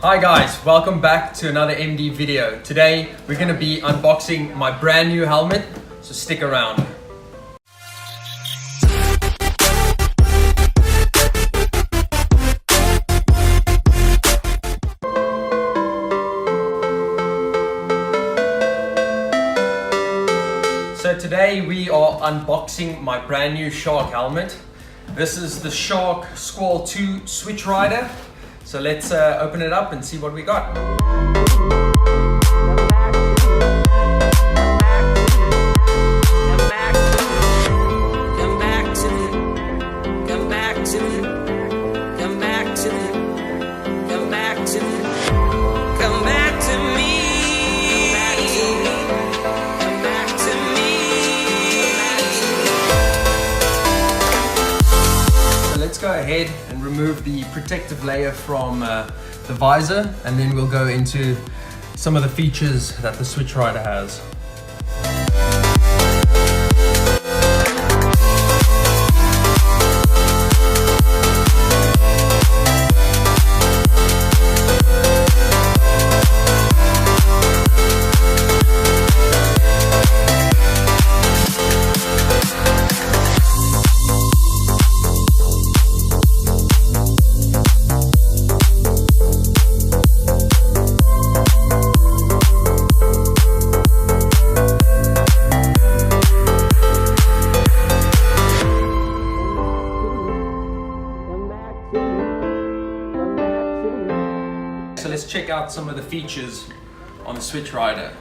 Hi guys, welcome back to another MD video. Today we're going to be unboxing my brand new helmet, so stick around. So today we are unboxing my brand new Shark helmet. This is the Shark Skwal 2 Switch Rider. So let's open it up and see what we got. Let's go ahead and remove the protective layer from the visor, and then we'll go into some of the features that the Switch Rider has. So let's check out some of the features on the Switch Rider.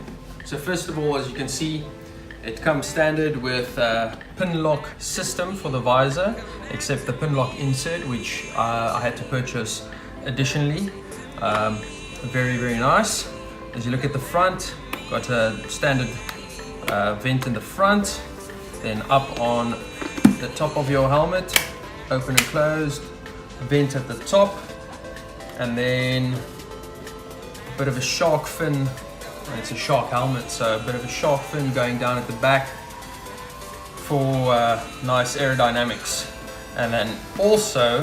So first of all, as you can see, it comes standard with a pin lock system for the visor, except the pin lock insert, which I had to purchase additionally. Very, very nice. As you look at the front, got a standard vent in the front, then up on the top of your helmet, open and closed, vent at the top, and then a bit of a shark fin. It's a shark helmet, so a bit of a shark fin going down at the back for nice aerodynamics. And then also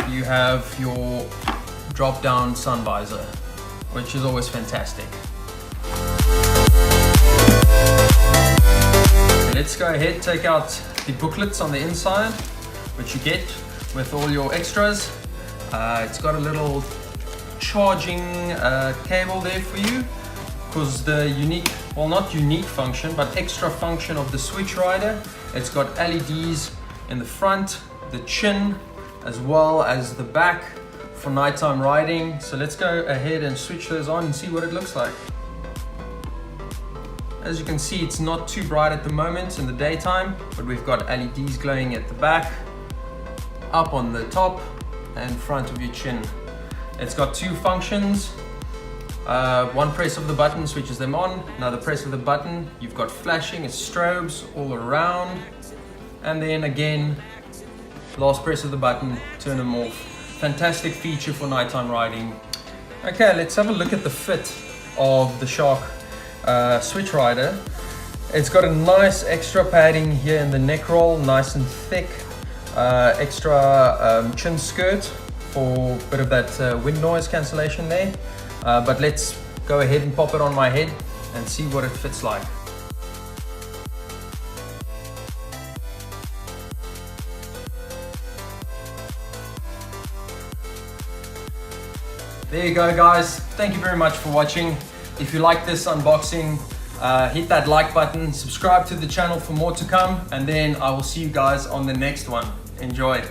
you have your drop down sun visor, which is always fantastic. Let's go ahead, take out the booklets on the inside, which you get with all your extras. It's got a little charging cable there for you, because the unique, well, not unique function, but extra function of the Switch Rider, it's got LEDs in the front, the chin, as well as the back for nighttime riding. So let's go ahead and switch those on and see what it looks like. As you can see, it's not too bright at the moment in the daytime, but we've got LEDs glowing at the back, up on the top and front of your chin. It's got two functions. One press of the button switches them on, another press of the button, you've got flashing, it's strobes all around, and then again, last press of the button, turn them off. Fantastic feature for nighttime riding. Okay, let's have a look at the fit of the Shark Switch Rider. It's got a nice extra padding here in the neck roll, nice and thick, extra chin skirt for a bit of that wind noise cancellation there. But let's go ahead and pop it on my head and see what it fits like. There you go guys, thank you very much for watching. If you like this unboxing, hit that like button, subscribe to the channel for more to come, and then I will see you guys on the next one. Enjoy.